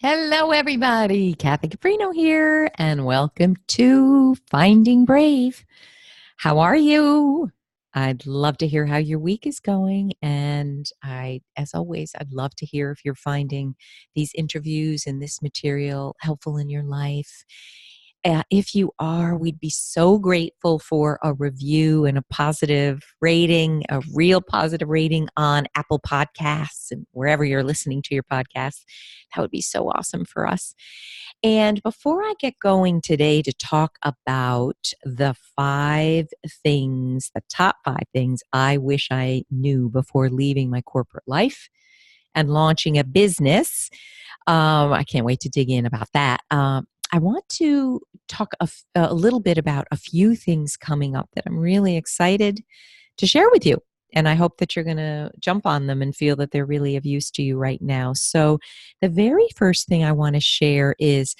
Hello, everybody. Kathy Caprino here, and welcome to Finding Brave. How are you? I'd love to hear how your week is going. And as always, I'd love to hear if you're finding these interviews and this material helpful in your life. If you are, we'd be so grateful for a review and a positive rating, a real positive rating on Apple Podcasts and wherever you're listening to your podcasts. That would be so awesome for us. And before I get going today to talk about the top 5 things I wish I knew before leaving my corporate life and launching a business, I can't wait to dig in about that. I want to talk a little bit about a few things coming up that I'm really excited to share with you. And I hope that you're going to jump on them and feel that they're really of use to you right now. So the very first thing I want to share is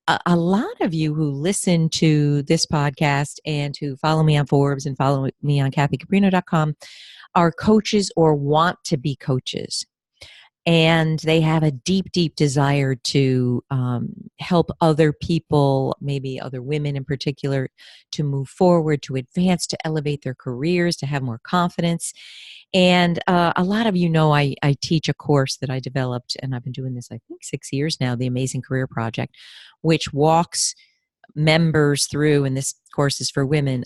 a lot of you who listen to this podcast and who follow me on Forbes and follow me on kathycaprino.com are coaches or want to be coaches. And they have a deep, deep desire to help other people, maybe other women in particular, to move forward, to advance, to elevate their careers, to have more confidence. And a lot of you know I teach a course that I developed, and I've been doing this, I think, 6 years now, the Amazing Career Project, which walks members through, and this course is for women,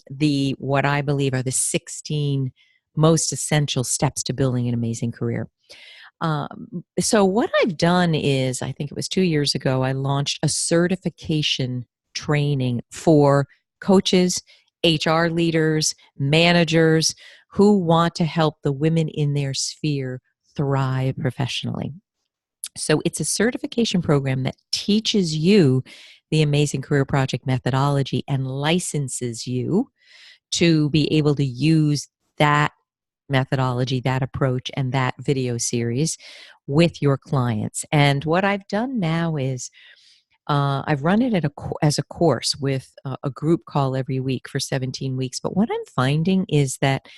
what I believe are the 16 most essential steps to building an amazing career. So what I've done is, I think it was 2 years ago, I launched a certification training for coaches, HR leaders, managers who want to help the women in their sphere thrive professionally. So it's a certification program that teaches you the Amazing Career Project methodology and licenses you to be able to use that methodology, that approach, and that video series with your clients. And what I've done now is I've run it as a course with a group call every week for 17 weeks. But what I'm finding is that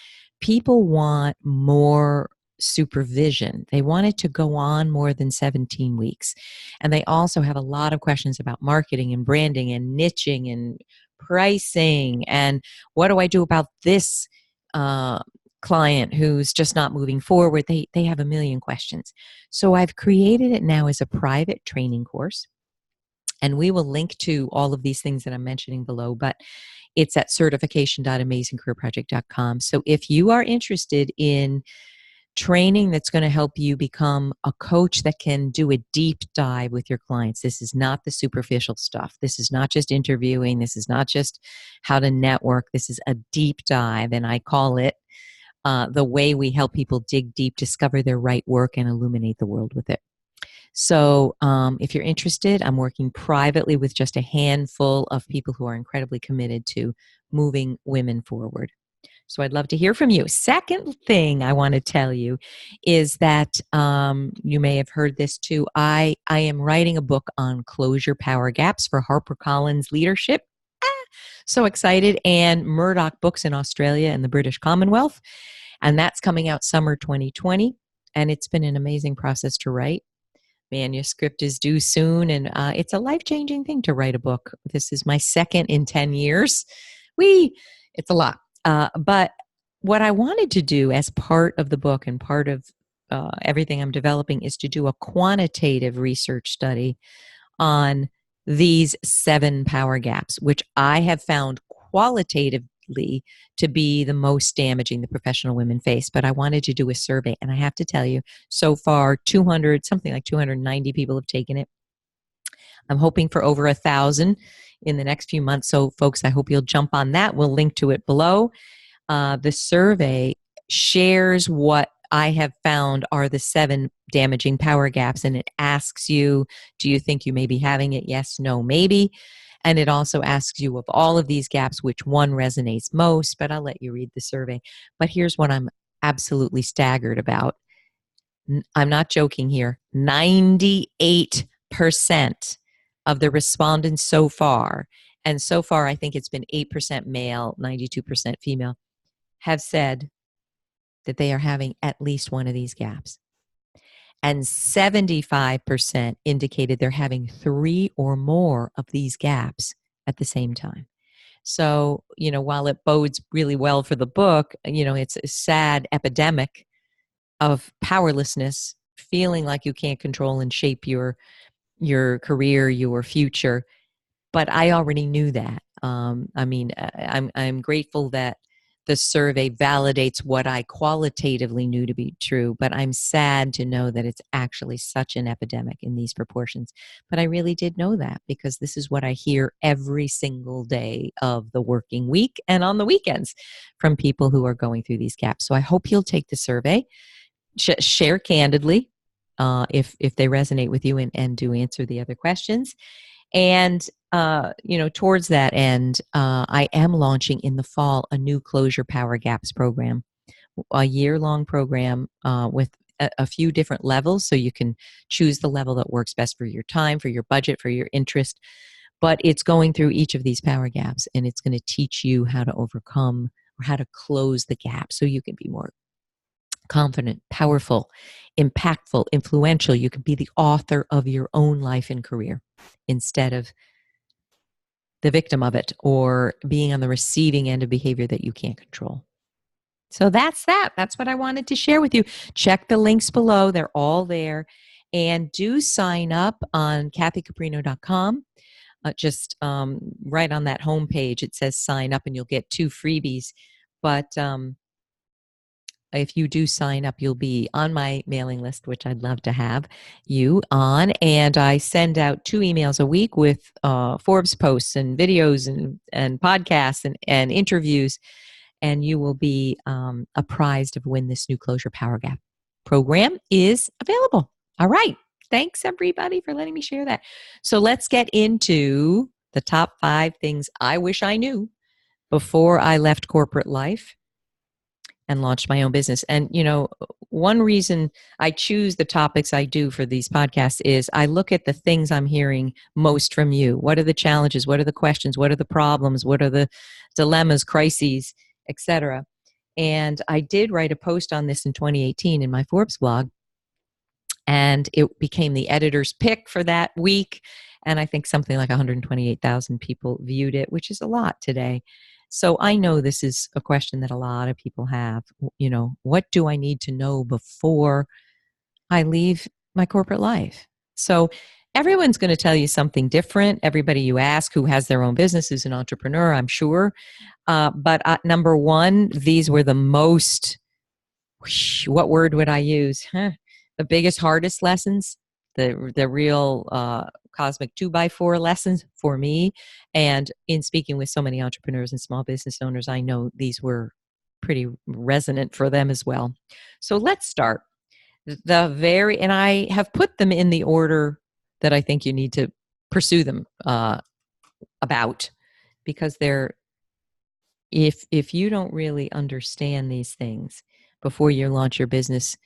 people want more supervision. They want it to go on more than 17 weeks. And they also have a lot of questions about marketing and branding and niching and pricing. And what do I do about this client who's just not moving forward? They have a million questions. So I've created it now as a private training course. And we will link to all of these things that I'm mentioning below, but it's at certification.amazingcareerproject.com. So if you are interested in training that's going to help you become a coach that can do a deep dive with your clients, this is not the superficial stuff. This is not just interviewing. This is not just how to network. This is a deep dive, and I call it the way we help people dig deep, discover their right work, and illuminate the world with it. So if you're interested, I'm working privately with just a handful of people who are incredibly committed to moving women forward. So I'd love to hear from you. Second thing I want to tell you is that you may have heard this too. I am writing a book on closure power gaps for HarperCollins Leadership. So excited. And Murdoch Books in Australia and the British Commonwealth. And that's coming out summer 2020. And it's been an amazing process to write. Manuscript is due soon, and it's a life-changing thing to write a book. This is my second in 10 years. It's a lot. But what I wanted to do as part of the book and part of everything I'm developing is to do a quantitative research study on these 7 power gaps, which I have found qualitatively to be the most damaging the professional women face. But I wanted to do a survey, and I have to tell you, so far something like 290 people have taken it. I'm hoping for over 1,000 in the next few months. So folks, I hope you'll jump on that. We'll link to it below. The survey shares what I have found are the 7 damaging power gaps, and it asks you, do you think you may be having it? Yes, no, maybe. And it also asks you, of all of these gaps, which one resonates most, but I'll let you read the survey. But here's what I'm absolutely staggered about. I'm not joking here. 98% of the respondents so far, and so far I think it's been 8% male, 92% female, have said that they are having at least one of these gaps. and 75% indicated they're having 3 or more of these gaps at the same time. So, while it bodes really well for the book, it's a sad epidemic of powerlessness, feeling like you can't control and shape your career, your future. But I already knew that. I'm grateful that the survey validates what I qualitatively knew to be true, but I'm sad to know that it's actually such an epidemic in these proportions. But I really did know that because this is what I hear every single day of the working week and on the weekends from people who are going through these gaps. So I hope you'll take the survey, share candidly if they resonate with you, and do answer the other questions. And, towards that end, I am launching in the fall a new Closure Power Gaps program, a year-long program with a few different levels. So you can choose the level that works best for your time, for your budget, for your interest. But it's going through each of these power gaps, and it's going to teach you how to overcome or how to close the gap so you can be more confident, powerful, impactful, influential. You can be the author of your own life and career instead of the victim of it or being on the receiving end of behavior that you can't control. So that's that. That's what I wanted to share with you. Check the links below. They're all there. And do sign up on kathycaprino.com. Just right on that homepage, it says sign up and you'll get 2 freebies. But if you do sign up, you'll be on my mailing list, which I'd love to have you on. And I send out 2 emails a week with Forbes posts and videos and podcasts and interviews. And you will be apprised of when this new Closure Power Gap program is available. All right. Thanks, everybody, for letting me share that. So let's get into the top 5 things I wish I knew before I left corporate life and launched my own business. And, one reason I choose the topics I do for these podcasts is I look at the things I'm hearing most from you. What are the challenges? What are the questions? What are the problems? What are the dilemmas, crises, etc.? And I did write a post on this in 2018 in my Forbes blog, and it became the editor's pick for that week. And I think something like 128,000 people viewed it, which is a lot today. So I know this is a question that a lot of people have. What do I need to know before I leave my corporate life? So everyone's going to tell you something different. Everybody you ask who has their own business is an entrepreneur, I'm sure. But number one, these were the most, what word would I use? The biggest, hardest lessons, the real cosmic 2x4 lessons for me. And in speaking with so many entrepreneurs and small business owners, I know these were pretty resonant for them as well. So let's start. And I have put them in the order that I think you need to pursue them about, because if you don't really understand these things before you launch your business,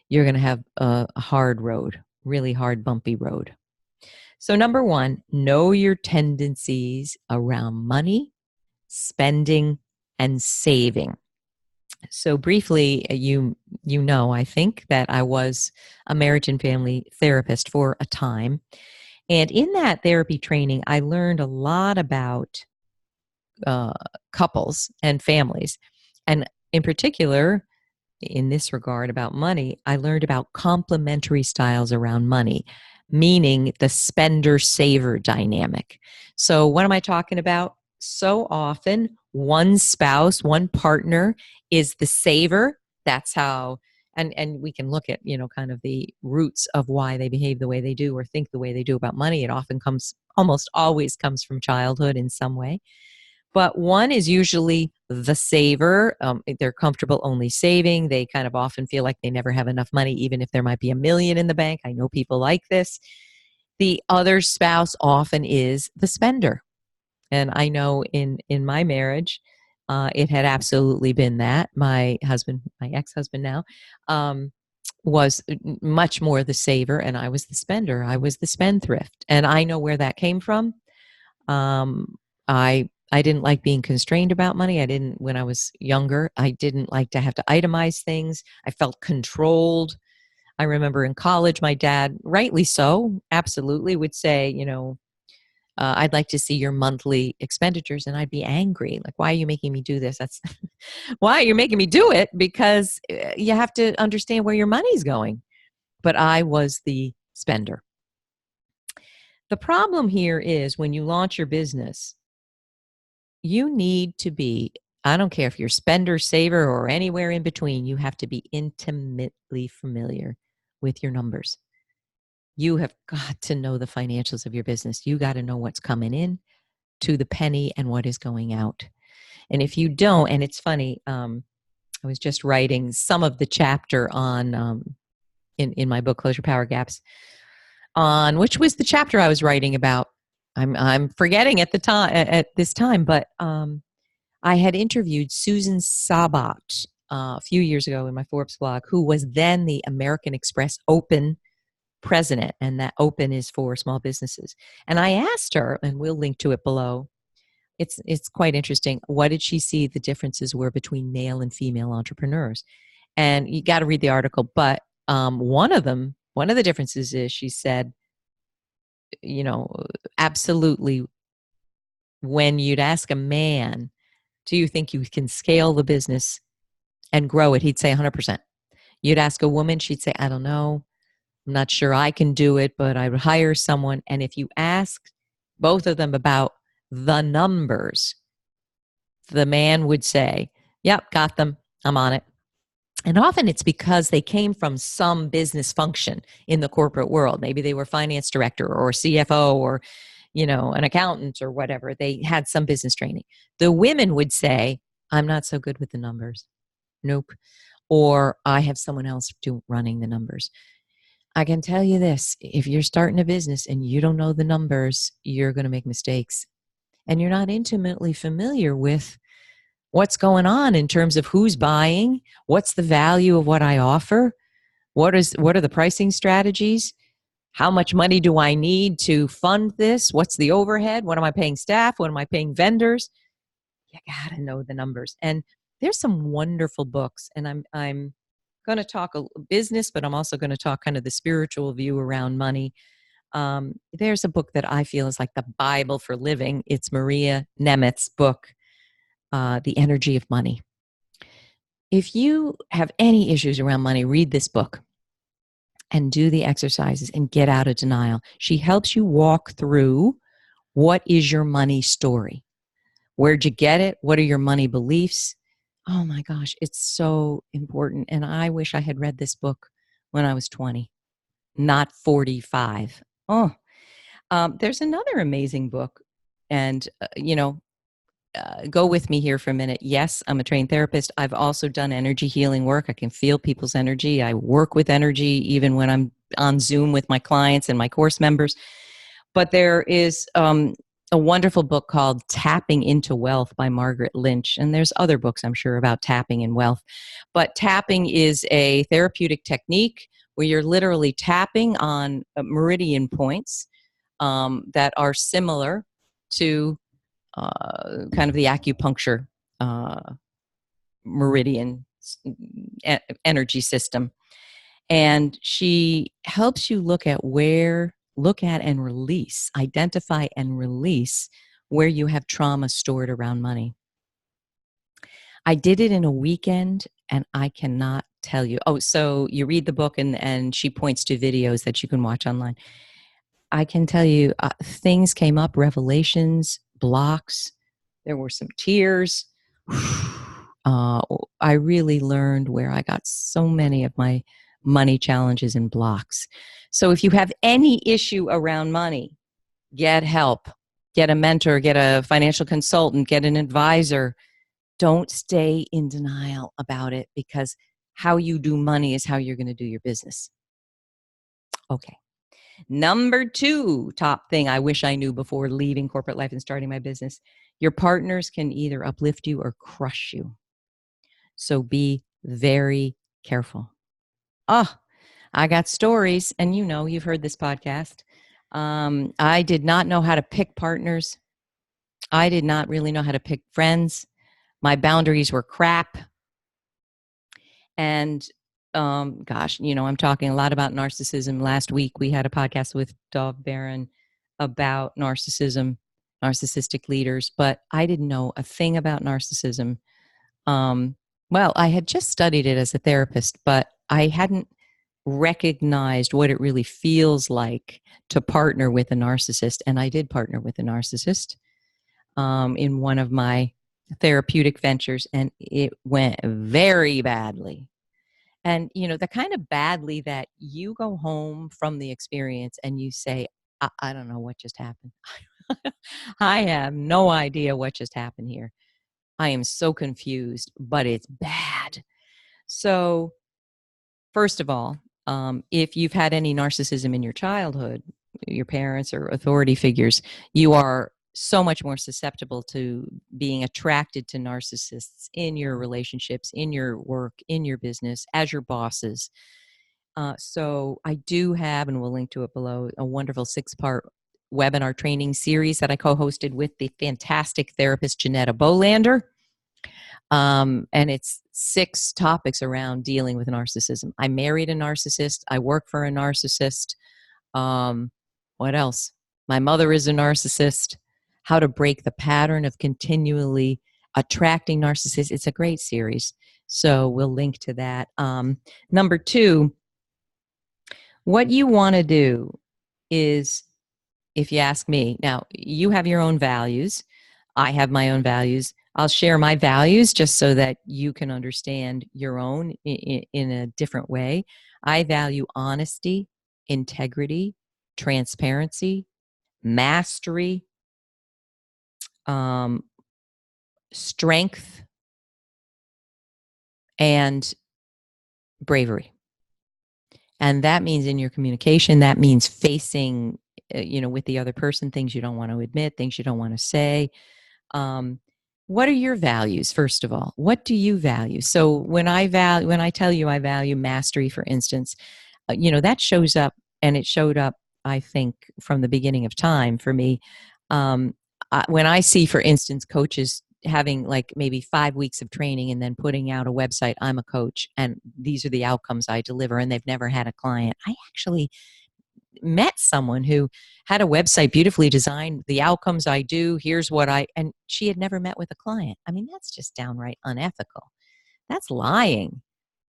you're going to have a hard road, really hard, bumpy road. So number 1, know your tendencies around money, spending, and saving. So briefly, I think that I was a marriage and family therapist for a time. And in that therapy training, I learned a lot about couples and families. And in particular, in this regard about money, I learned about complementary styles around money, meaning the spender-saver dynamic. So what am I talking about? So often, one spouse, one partner is the saver. That's how, and we can look at, kind of the roots of why they behave the way they do or think the way they do about money. It almost always comes from childhood in some way. But one is usually the saver. They're comfortable only saving. They kind of often feel like they never have enough money, even if there might be $1 million in the bank. I know people like this. The other spouse often is the spender. And I know in my marriage, it had absolutely been that. My husband, my ex-husband now, was much more the saver, and I was the spender. I was the spendthrift. And I know where that came from. I didn't like being constrained about money. When I was younger, I didn't like to have to itemize things. I felt controlled. I remember in college, my dad, rightly so, absolutely, would say, I'd like to see your monthly expenditures. And I'd be angry. Like, why are you making me do this? That's why you're making me do it, because you have to understand where your money's going. But I was the spender. The problem here is when you launch your business, you need to be, I don't care if you're spender, saver, or anywhere in between, you have to be intimately familiar with your numbers. You have got to know the financials of your business. You got to know what's coming in to the penny and what is going out. And if you don't, and it's funny, I was just writing some of the chapter on in my book, Close Your Power Gaps, on which was the chapter I was writing about. I'm forgetting at the time at this time, but I had interviewed Susan Sabat a few years ago in my Forbes blog, who was then the American Express Open president, and that Open is for small businesses. And I asked her, and we'll link to it below. It's quite interesting. What did she see the differences were between male and female entrepreneurs? And you got to read the article, but one of the differences is she said, absolutely, when you'd ask a man, do you think you can scale the business and grow it? He'd say 100%. You'd ask a woman, she'd say, I don't know. I'm not sure I can do it, but I would hire someone. And if you ask both of them about the numbers, the man would say, yep, got them. I'm on it. And often it's because they came from some business function in the corporate world. Maybe they were finance director or CFO or, an accountant or whatever. They had some business training. The women would say, I'm not so good with the numbers. Nope. Or I have someone else running the numbers. I can tell you this, if you're starting a business and you don't know the numbers, you're going to make mistakes. And you're not intimately familiar with what's going on in terms of who's buying, what's the value of what I offer, what are the pricing strategies, how much money do I need to fund this, what's the overhead, what am I paying staff, what am I paying vendors? You got to know the numbers. And there's some wonderful books, and I'm going to talk a business, but I'm also going to talk kind of the spiritual view around money. There's a book that I feel is like the Bible for living. It's Maria Nemeth's book, The Energy of Money. If you have any issues around money, read this book and do the exercises and get out of denial. She helps you walk through what is your money story. Where'd you get it? What are your money beliefs? Oh my gosh, it's so important. And I wish I had read this book when I was 20, not 45. Oh, there's another amazing book. And, go with me here for a minute. Yes, I'm a trained therapist. I've also done energy healing work. I can feel people's energy. I work with energy even when I'm on Zoom with my clients and my course members. But there is a wonderful book called Tapping into Wealth by Margaret Lynch. And there's other books, I'm sure, about tapping in wealth. But tapping is a therapeutic technique where you're literally tapping on meridian points that are similar to kind of the acupuncture meridian energy system. And she helps you look at and release, identify and release where you have trauma stored around money. I did it in a weekend, and I cannot tell you. Oh, so you read the book and she points to videos that you can watch online. I can tell you things came up, revelations, blocks. There were some tears. I really learned where I got so many of my money challenges and blocks. So if you have any issue around money, get help, get a mentor, get a financial consultant, get an advisor. Don't stay in denial about it, because how you do money is how you're going to do your business. Okay. Number 2 top thing I wish I knew before leaving corporate life and starting my business. Your partners can either uplift you or crush you. So be very careful. I got stories, and you've heard this podcast. I did not know how to pick partners. I did not really know how to pick friends. My boundaries were crap. And Gosh, I'm talking a lot about narcissism. Last week we had a podcast with Dov Baron about narcissism, narcissistic leaders, but I didn't know a thing about narcissism. Um, well, I had just studied it as a therapist, but I hadn't recognized what it really feels like to partner with a narcissist. And I did partner with a narcissist in one of my therapeutic ventures, and it went very badly. And, the kind of badly that you go home from the experience and you say, I don't know what just happened. I have no idea what just happened here. I am so confused, but it's bad. So, first of all, if you've had any narcissism in your childhood, your parents or authority figures, you are so much more susceptible to being attracted to narcissists in your relationships, in your work, in your business, as your bosses. So I do have, and we'll link to it below, a wonderful 6-part webinar training series that I co-hosted with the fantastic therapist Janetta Bolander. And it's 6 topics around dealing with narcissism. I married a narcissist. I work for a narcissist. What else? My mother is a narcissist. How to break the pattern of continually attracting narcissists. It's a great series. So we'll link to that. Number 2, what you want to do is, if you ask me, now you have your own values. I have my own values. I'll share my values just so that you can understand your own in a different way. I value honesty, integrity, transparency, mastery, strength, and bravery. And that means in your communication, that means facing, with the other person, things you don't want to admit, things you don't want to say. What are your values, first of all? What do you value? So when I tell you I value mastery, for instance, that shows up, and it showed up, I think, from the beginning of time for me. When I see, for instance, coaches having like maybe 5 weeks of training and then putting out a website, I'm a coach, and these are the outcomes I deliver, and they've never had a client. I actually met someone who had a website beautifully designed, the outcomes I do, here's what and she had never met with a client. I mean, that's just downright unethical. That's lying.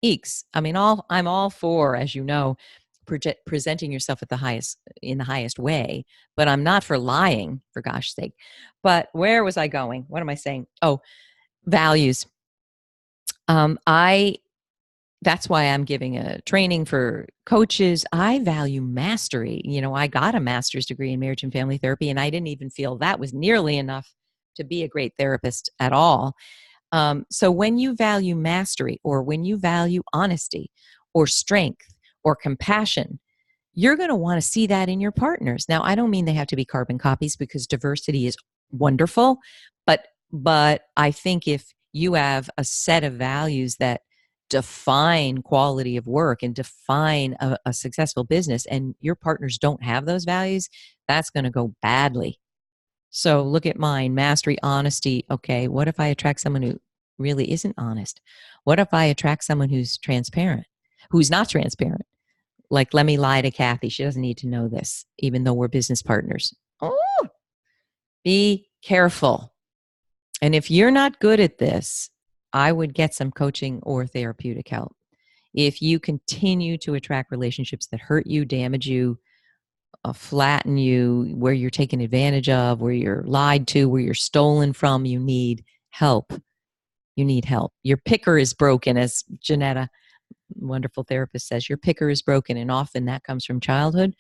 Eeks. I mean, I'm all for, as you know, presenting yourself in the highest way, but I'm not for lying, for gosh sake. But where was I going? What am I saying? Oh, values. That's why I'm giving a training for coaches. I value mastery. I got a master's degree in marriage and family therapy, and I didn't even feel that was nearly enough to be a great therapist at all. So when you value mastery, or when you value honesty or strength or compassion, you're going to want to see that in your partners. Now, I don't mean they have to be carbon copies, because diversity is wonderful, but I think if you have a set of values that define quality of work and define a successful business, and your partners don't have those values, that's going to go badly. So look at mine: mastery, honesty. Okay, what if I attract someone who really isn't honest? What if I attract someone who's transparent, who's not transparent? Like, let me lie to Kathy. She doesn't need to know this, even though we're business partners. Oh, be careful. And if you're not good at this, I would get some coaching or therapeutic help. If you continue to attract relationships that hurt you, damage you, flatten you, where you're taken advantage of, where you're lied to, where you're stolen from, you need help. You need help. Your picker is broken, as Janetta, wonderful therapist, says. Your picker is broken, and often that comes from childhood.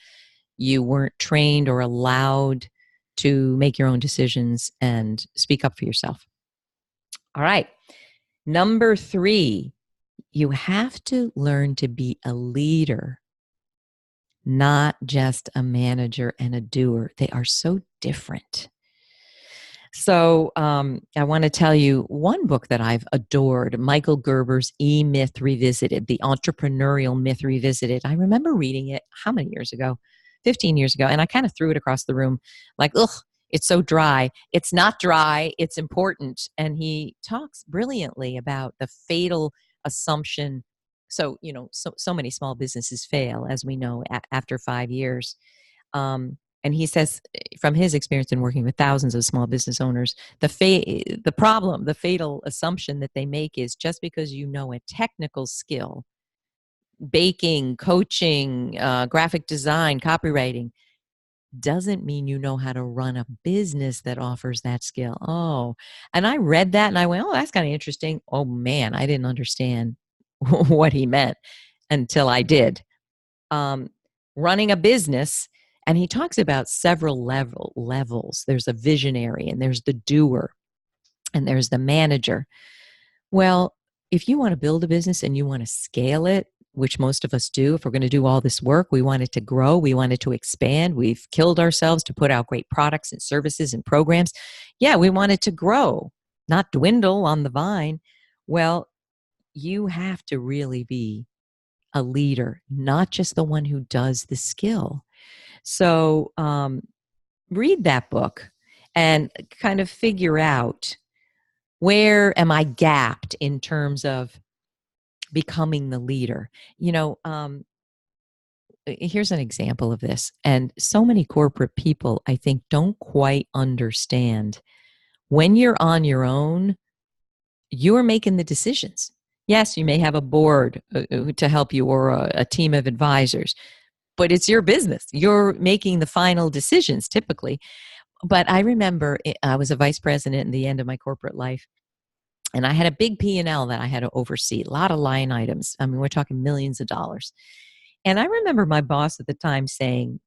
You weren't trained or allowed to make your own decisions and speak up for yourself. All right. Number 3, you have to learn to be a leader, not just a manager and a doer. They are so different. So I want to tell you one book that I've adored, Michael Gerber's E-Myth Revisited, The Entrepreneurial Myth Revisited. I remember reading it, how many years ago? 15 years ago. And I kind of threw it across the room like, ugh, it's so dry. It's not dry. It's important. And he talks brilliantly about the fatal assumption So, so many small businesses fail, as we know, after 5 years. And he says, from his experience in working with thousands of small business owners, the fatal assumption that they make is just because you know a technical skill, baking, coaching, graphic design, copywriting, doesn't mean you know how to run a business that offers that skill. Oh, and I read that and I went, oh, that's kind of interesting. Oh man, I didn't understand what he meant until I did. Running a business, and he talks about several levels. There's a visionary, and there's the doer, and there's the manager. Well, if you want to build a business and you want to scale it, which most of us do, if we're going to do all this work, we want it to grow, we want it to expand. We've killed ourselves to put out great products and services and programs. Yeah, we want it to grow, not dwindle on the vine. Well, you have to really be a leader, not just the one who does the skill. So read that book and kind of figure out, where am I gapped in terms of becoming the leader? Here's an example of this. And so many corporate people, I think, don't quite understand, when you're on your own, you're making the decisions. Yes, you may have a board to help you, or a team of advisors, but it's your business. You're making the final decisions typically. But I remember I was a vice president in the end of my corporate life, and I had a big P&L that I had to oversee, a lot of line items. I mean, we're talking millions of dollars. And I remember my boss at the time saying,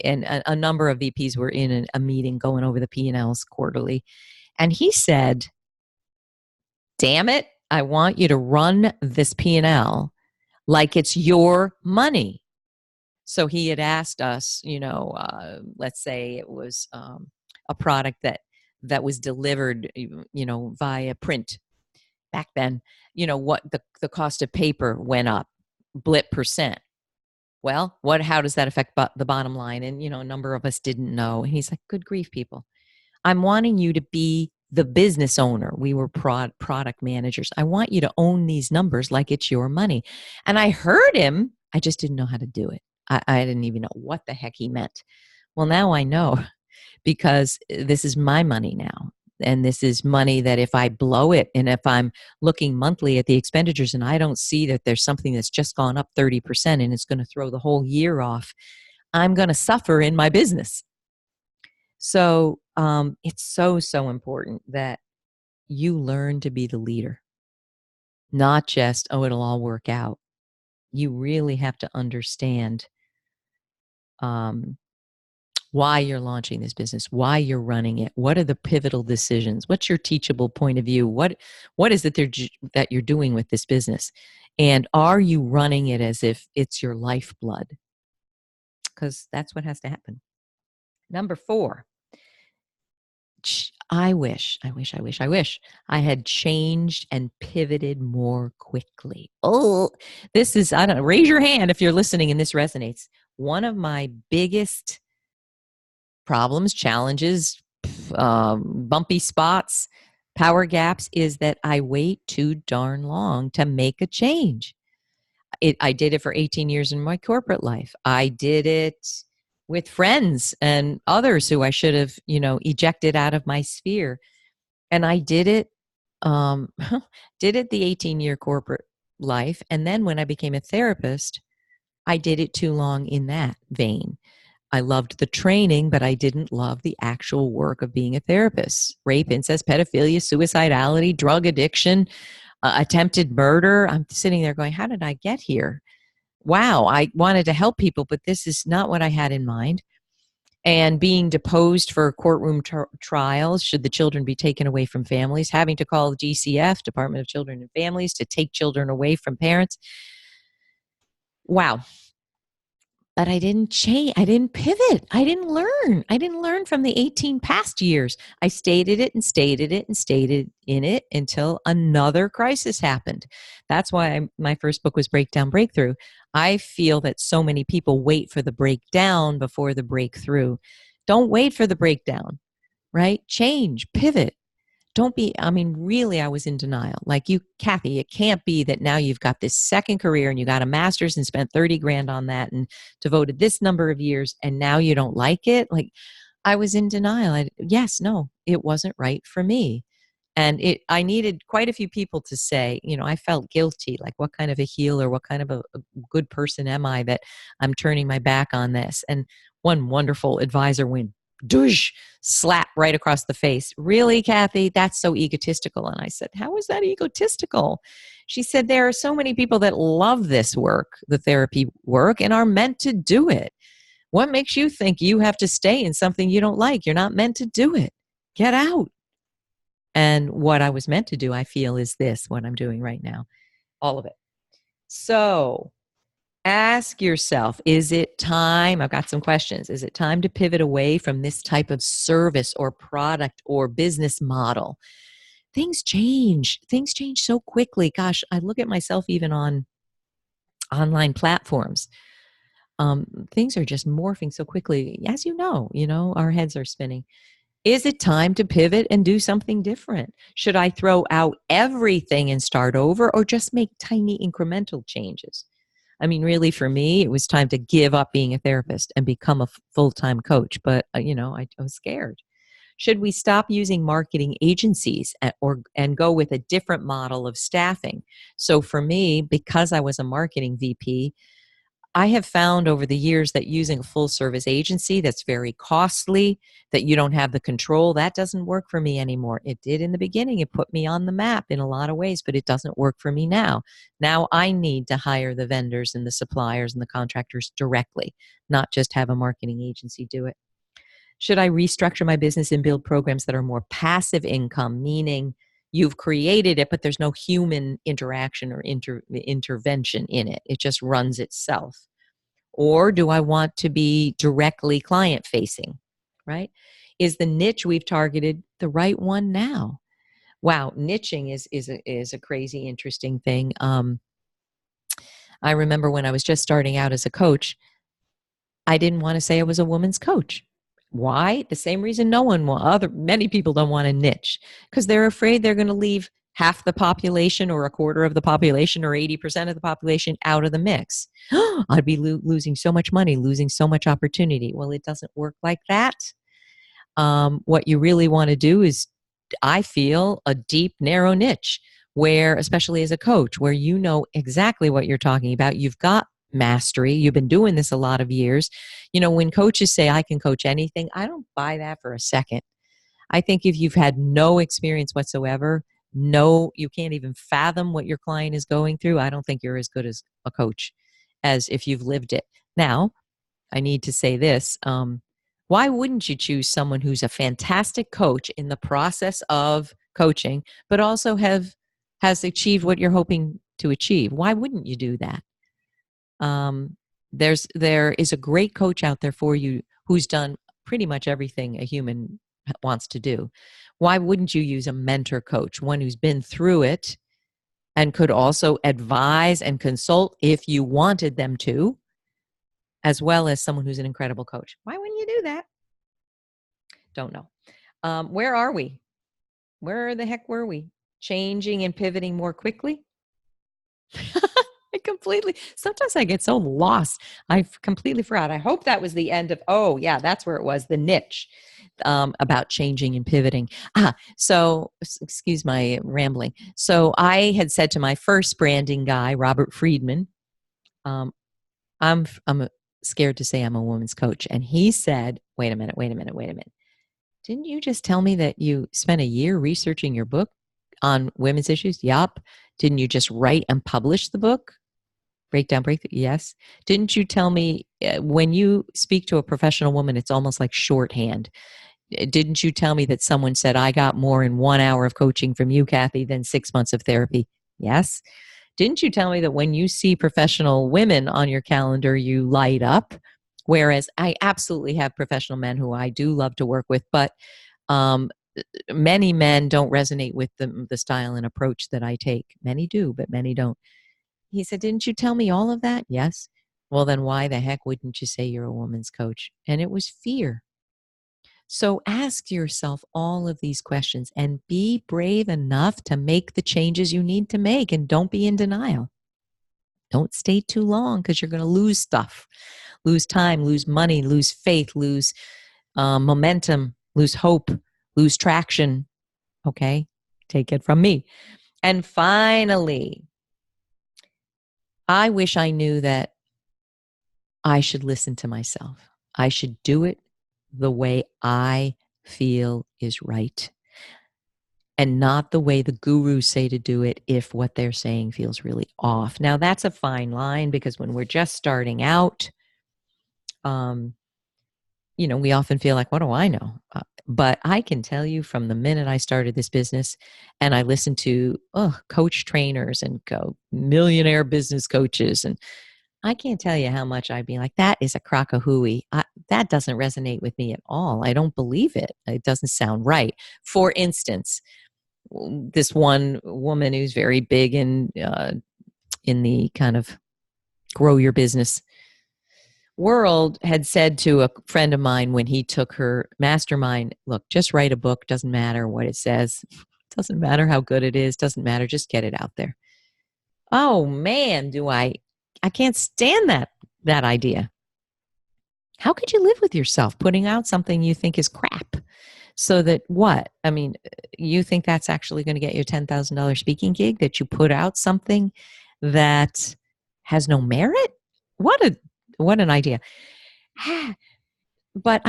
and a number of VPs were in a meeting going over the P&Ls quarterly, and he said, damn it, I want you to run this P&L like it's your money. So he had asked us, let's say it was a product that was delivered, via print back then. What the cost of paper went up, blip percent. Well, how does that affect the bottom line? And a number of us didn't know. And he's like, good grief, people, I'm wanting you to be the business owner. We were product managers. I want you to own these numbers like it's your money. And I heard him. I just didn't know how to do it. I didn't even know what the heck he meant. Well, now I know, because this is my money now. And this is money that if I blow it, and if I'm looking monthly at the expenditures and I don't see that there's something that's just gone up 30% and it's going to throw the whole year off, I'm going to suffer in my business. So it's so important that you learn to be the leader, not just, oh, it'll all work out. You really have to understand why you're launching this business, why you're running it, what are the pivotal decisions, what's your teachable point of view, what is it that you're doing with this business, and are you running it as if it's your lifeblood? Because that's what has to happen. Number 4, I wish I had changed and pivoted more quickly. Oh, this is, I don't know, raise your hand if you're listening and this resonates. One of my biggest problems, challenges, bumpy spots, power gaps is that I wait too darn long to make a change. I did it for 18 years in my corporate life. I did it with friends and others who I should have, ejected out of my sphere. And I did it, the 18-year corporate life. And then when I became a therapist, I did it too long in that vein. I loved the training, but I didn't love the actual work of being a therapist. Rape, incest, pedophilia, suicidality, drug addiction, attempted murder. I'm sitting there going, how did I get here? Wow, I wanted to help people, but this is not what I had in mind. And being deposed for courtroom trials, should the children be taken away from families, having to call the DCF, Department of Children and Families, to take children away from parents. Wow. But I didn't change. I didn't pivot. I didn't learn. I didn't learn from the 18 past years. I stayed at it and stayed at it and stayed in it until another crisis happened. That's why my first book was Breakdown Breakthrough. I feel that so many people wait for the breakdown before the breakthrough. Don't wait for the breakdown, right? Change, pivot. don't be, I mean, really, I was in denial. Like you, Kathy, it can't be that now you've got this second career and you got a master's and spent 30 grand on that and devoted this number of years and now you don't like it. Like I was in denial. Yes, no, it wasn't right for me. And I needed quite a few people to say, I felt guilty. Like, what kind of a healer, what kind of a good person am I that I'm turning my back on this? And one wonderful advisor went, douche, slap right across the face. Really, Kathy? That's so egotistical. And I said, how is that egotistical? She said, there are so many people that love this work, the therapy work, and are meant to do it. What makes you think you have to stay in something you don't like? You're not meant to do it. Get out. And what I was meant to do, I feel, is this, what I'm doing right now. All of it. So ask yourself, is it time? I've got some questions. Is it time to pivot away from this type of service or product or business model? Things change. Things change so quickly. Gosh, I look at myself even on online platforms. Things are just morphing so quickly. As you know, our heads are spinning. Is it time to pivot and do something different? Should I throw out everything and start over, or just make tiny incremental changes? I mean, really, for me, it was time to give up being a therapist and become a full-time coach. But, I was scared. Should we stop using marketing agencies and go with a different model of staffing? So for me, because I was a marketing VP, I have found over the years that using a full service agency that's very costly, that you don't have the control, that doesn't work for me anymore. It did in the beginning. It put me on the map in a lot of ways, but it doesn't work for me now. Now I need to hire the vendors and the suppliers and the contractors directly, not just have a marketing agency do it. Should I restructure my business and build programs that are more passive income, meaning you've created it, but there's no human interaction or intervention in it? It just runs itself. Or do I want to be directly client facing, right? Is the niche we've targeted the right one now? Wow, niching is a crazy, interesting thing. I remember when I was just starting out as a coach, I didn't want to say I was a woman's coach. Why? The same reason many people don't want to niche, because they're afraid they're going to leave half the population or a quarter of the population or 80% of the population out of the mix. I'd be losing so much money, losing so much opportunity. Well, it doesn't work like that. What you really want to do is, I feel, a deep, narrow niche where, especially as a coach, where you know exactly what you're talking about. You've got mastery. You've been doing this a lot of years. When coaches say, I can coach anything, I don't buy that for a second. I think if you've had no experience whatsoever, you can't even fathom what your client is going through, I don't think you're as good as a coach as if you've lived it. Now, I need to say this. Why wouldn't you choose someone who's a fantastic coach in the process of coaching, but also has achieved what you're hoping to achieve? Why wouldn't you do that? There is a great coach out there for you who's done pretty much everything a human wants to do. Why wouldn't you use a mentor coach, one who's been through it and could also advise and consult if you wanted them to, as well as someone who's an incredible coach? Why wouldn't you do that? Don't know. Where are we? Where the heck were we? Changing and pivoting more quickly? Sometimes I get so lost. I completely forgot. I hope that was the end of, that's where it was, the niche, about changing and pivoting. So excuse my rambling. So I had said to my first branding guy, Robert Friedman, I'm scared to say I'm a woman's coach. And he said, wait a minute. Didn't you just tell me that you spent a year researching your book on women's issues? Yup. Didn't you just write and publish the book? Breakthrough. Yes. Didn't you tell me when you speak to a professional woman, it's almost like shorthand? Didn't you tell me that someone said, I got more in 1 hour of coaching from you, Kathy, than 6 months of therapy? Yes. Didn't you tell me that when you see professional women on your calendar, you light up? Whereas I absolutely have professional men who I do love to work with, but many men don't resonate with the style and approach that I take. Many do, but many don't. He said, didn't you tell me all of that? Yes. Well, then why the heck wouldn't you say you're a woman's coach? And it was fear. So ask yourself all of these questions and be brave enough to make the changes you need to make, and don't be in denial. Don't stay too long because you're going to lose stuff, lose time, lose money, lose faith, lose momentum, lose hope, lose traction. Okay? Take it from me. And finally, I wish I knew that I should listen to myself. I should do it the way I feel is right, and not the way the gurus say to do it if what they're saying feels really off. Now, that's a fine line, because when we're just starting out, um, we often feel like, what do I know? But I can tell you, from the minute I started this business and I listened to coach trainers and millionaire business coaches, and I can't tell you how much I'd be like, that is a crock of hooey. That doesn't resonate with me at all. I don't believe it. It doesn't sound right. For instance, this one woman who's very big in the kind of grow your business world had said to a friend of mine when he took her mastermind, look, just write a book. Doesn't matter what it says. Doesn't matter how good it is. Doesn't matter. Just get it out there. Oh man, I can't stand that idea. How could you live with yourself putting out something you think is crap? So that what? I mean, you think that's actually going to get you a $10,000 speaking gig, that you put out something that has no merit? What an idea. But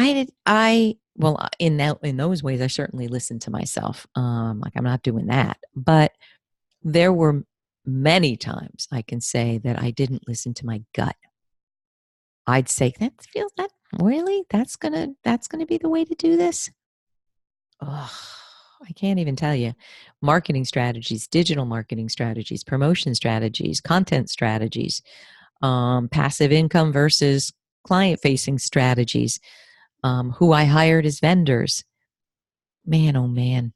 in those ways, I certainly listened to myself. Like, I'm not doing that. But there were many times I can say that I didn't listen to my gut. I'd say, that really, that's gonna be the way to do this. Oh, I can't even tell you. Marketing strategies, digital marketing strategies, promotion strategies, content strategies, passive income versus client-facing strategies, who I hired as vendors. Man, oh man.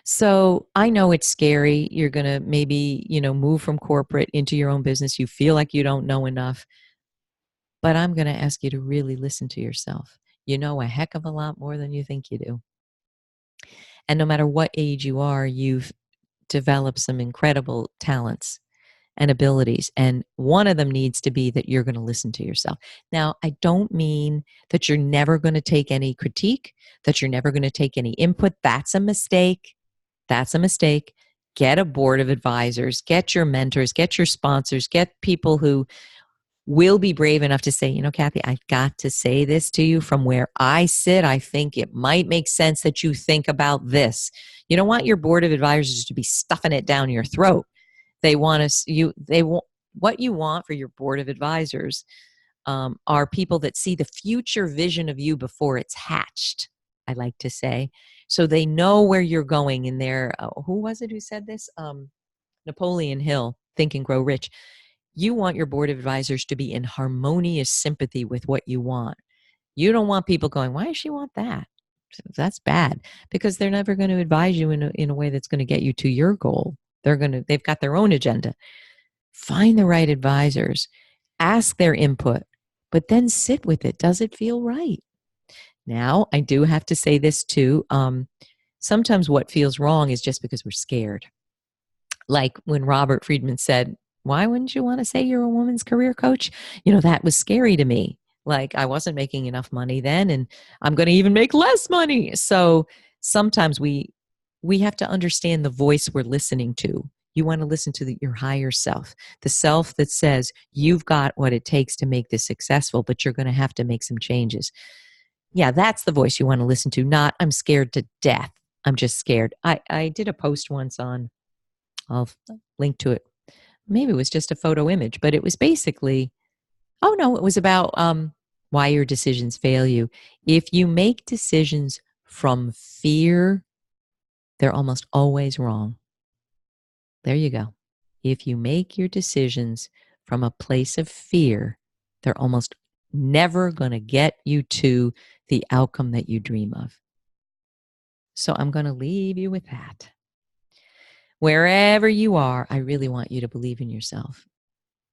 So I know it's scary. You're going to maybe, move from corporate into your own business. You feel like you don't know enough, but I'm going to ask you to really listen to yourself. You know a heck of a lot more than you think you do. And no matter what age you are, you've developed some incredible talents and abilities. And one of them needs to be that you're going to listen to yourself. Now, I don't mean that you're never going to take any critique, that you're never going to take any input. That's a mistake. That's a mistake. Get a board of advisors, get your mentors, get your sponsors, get people who will be brave enough to say, Kathy, I've got to say this to you from where I sit. I think it might make sense that you think about this. You don't want your board of advisors to be stuffing it down your throat. What you want for your board of advisors are people that see the future vision of you before it's hatched, I like to say. So they know where you're going in there. Who was it who said this? Napoleon Hill, Think and Grow Rich. You want your board of advisors to be in harmonious sympathy with what you want. You don't want people going, why does she want that? That's bad, because they're never going to advise you in a way that's going to get you to your goal. They've got their own agenda. Find the right advisors, ask their input, but then sit with it. Does it feel right? Now, I do have to say this too. Sometimes what feels wrong is just because we're scared. Like when Robert Friedman said, why wouldn't you want to say you're a woman's career coach? That was scary to me. Like, I wasn't making enough money then, and I'm going to even make less money. So sometimes we have to understand the voice we're listening to. You want to listen to your higher self, the self that says you've got what it takes to make this successful, but you're going to have to make some changes. Yeah, that's the voice you want to listen to, not I'm scared to death. I'm just scared. I did a post once I'll link to it. Maybe it was just a photo image, but it was basically, it was about why your decisions fail you. If you make decisions from fear, they're almost always wrong. There you go. If you make your decisions from a place of fear, they're almost never going to get you to the outcome that you dream of. So I'm going to leave you with that. Wherever you are, I really want you to believe in yourself.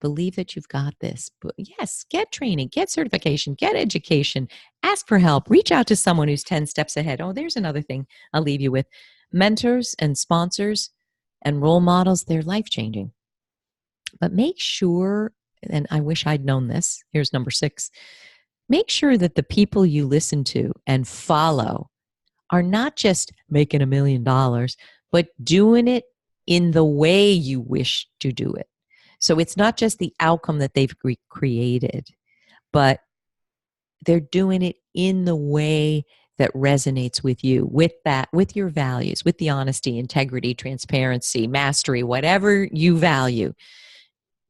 Believe that you've got this. But yes, get training, get certification, get education, ask for help, reach out to someone who's 10 steps ahead. Oh, there's another thing I'll leave you with. Mentors and sponsors and role models, they're life-changing. But make sure, and I wish I'd known this, here's number 6, make sure that the people you listen to and follow are not just making $1 million, but doing it in the way you wish to do it. So it's not just the outcome that they've created, but they're doing it in the way that resonates with you, with your values, with the honesty, integrity, transparency, mastery, whatever you value.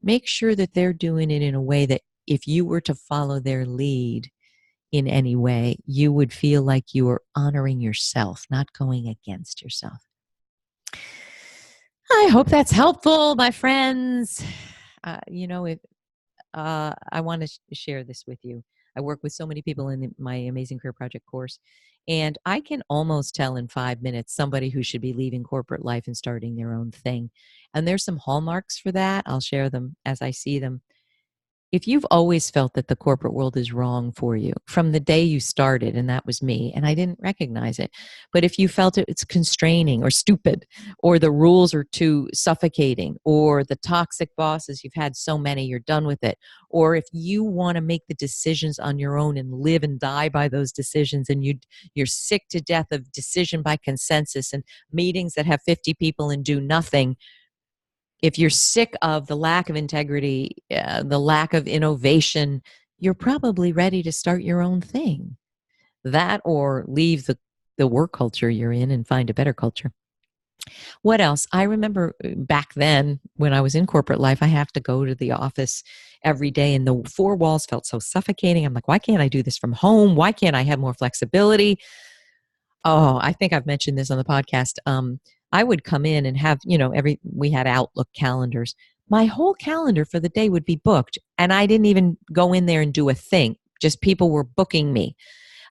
Make sure that they're doing it in a way that if you were to follow their lead in any way, you would feel like you were honoring yourself, not going against yourself. I hope that's helpful, my friends. I want to share this with you. I work with so many people in my Amazing Career Project course, and I can almost tell in 5 minutes somebody who should be leaving corporate life and starting their own thing. And there's some hallmarks for that. I'll share them as I see them. If you've always felt that the corporate world is wrong for you from the day you started, and that was me, and I didn't recognize it, but if you felt it's constraining or stupid, or the rules are too suffocating, or the toxic bosses, you've had so many, you're done with it, or if you want to make the decisions on your own and live and die by those decisions, and you're sick to death of decision by consensus and meetings that have 50 people and do nothing, if you're sick of the lack of integrity, the lack of innovation, you're probably ready to start your own thing. That or leave the work culture you're in and find a better culture. What else? I remember back then when I was in corporate life, I have to go to the office every day and the 4 walls felt so suffocating. I'm like, why can't I do this from home? Why can't I have more flexibility? Oh, I think I've mentioned this on the podcast. I would come in and have, we had Outlook calendars. My whole calendar for the day would be booked, and I didn't even go in there and do a thing. Just people were booking me.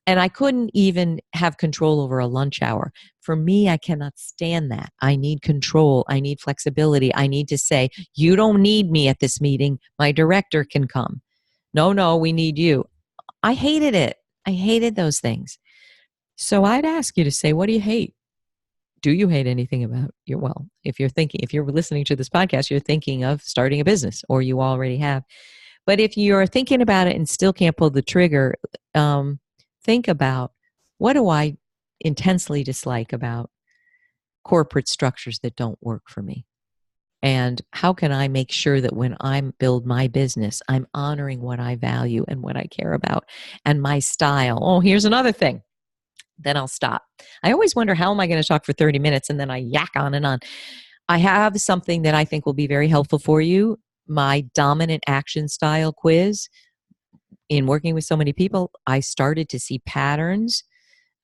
And I couldn't even have control over a lunch hour. For me, I cannot stand that. I need control. I need flexibility. I need to say, you don't need me at this meeting. My director can come. No, we need you. I hated it. I hated those things. So I'd ask you to say, what do you hate? Do you hate anything about if you're listening to this podcast, you're thinking of starting a business, or you already have. But if you're thinking about it and still can't pull the trigger, think about, what do I intensely dislike about corporate structures that don't work for me? And how can I make sure that when I build my business, I'm honoring what I value and what I care about and my style? Oh, here's another thing. Then I'll stop. I always wonder, how am I going to talk for 30 minutes? And then I yak on and on. I have something that I think will be very helpful for you. My dominant action style quiz. In working with so many people, I started to see patterns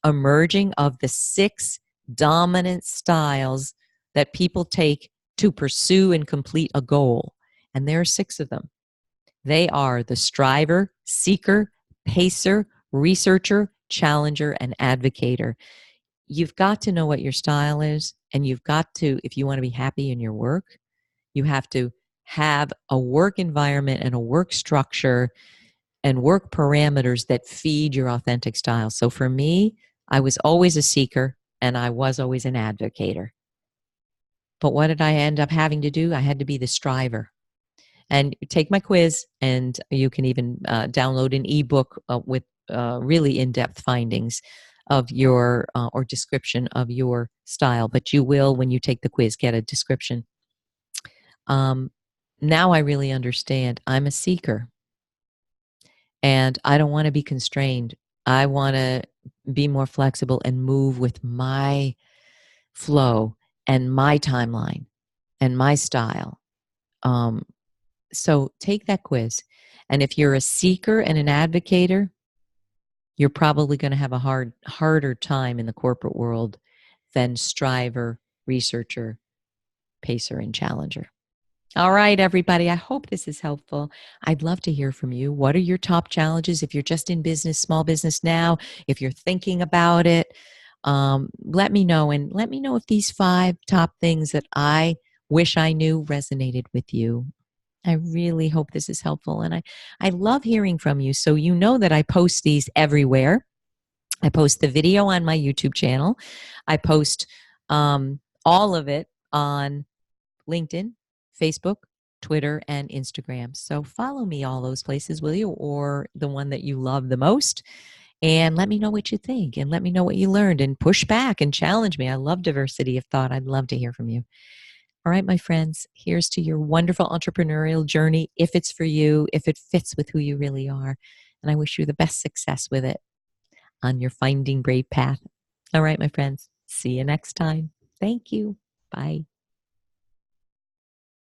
emerging of the 6 dominant styles that people take to pursue and complete a goal. And there are 6 of them. They are the striver, seeker, pacer, researcher, challenger, and advocator. You've got to know what your style is, and you've got to, if you want to be happy in your work, you have to have a work environment and a work structure and work parameters that feed your authentic style. So for me, I was always a seeker and I was always an advocator. But what did I end up having to do? I had to be the striver. And take my quiz, and you can even download an ebook with really in-depth findings of your or description of your style. But you will, when you take the quiz, get a description. Now I really understand. I'm a seeker, and I don't want to be constrained. I want to be more flexible and move with my flow and my timeline and my style. So take that quiz. And if you're a seeker and an advocator, you're probably going to have a harder time in the corporate world than striver, researcher, pacer, and challenger. All right, everybody. I hope this is helpful. I'd love to hear from you. What are your top challenges? If you're just in business, small business now, if you're thinking about it, let me know. And let me know if these 5 top things that I wish I knew resonated with you. I really hope this is helpful. And I love hearing from you. So you know that I post these everywhere. I post the video on my YouTube channel. I post all of it on LinkedIn, Facebook, Twitter, and Instagram. So follow me all those places, will you? Or the one that you love the most. And let me know what you think and let me know what you learned and push back and challenge me. I love diversity of thought. I'd love to hear from you. All right, my friends, here's to your wonderful entrepreneurial journey, if it's for you, if it fits with who you really are. And I wish you the best success with it on your Finding Brave path. All right, my friends, see you next time. Thank you. Bye.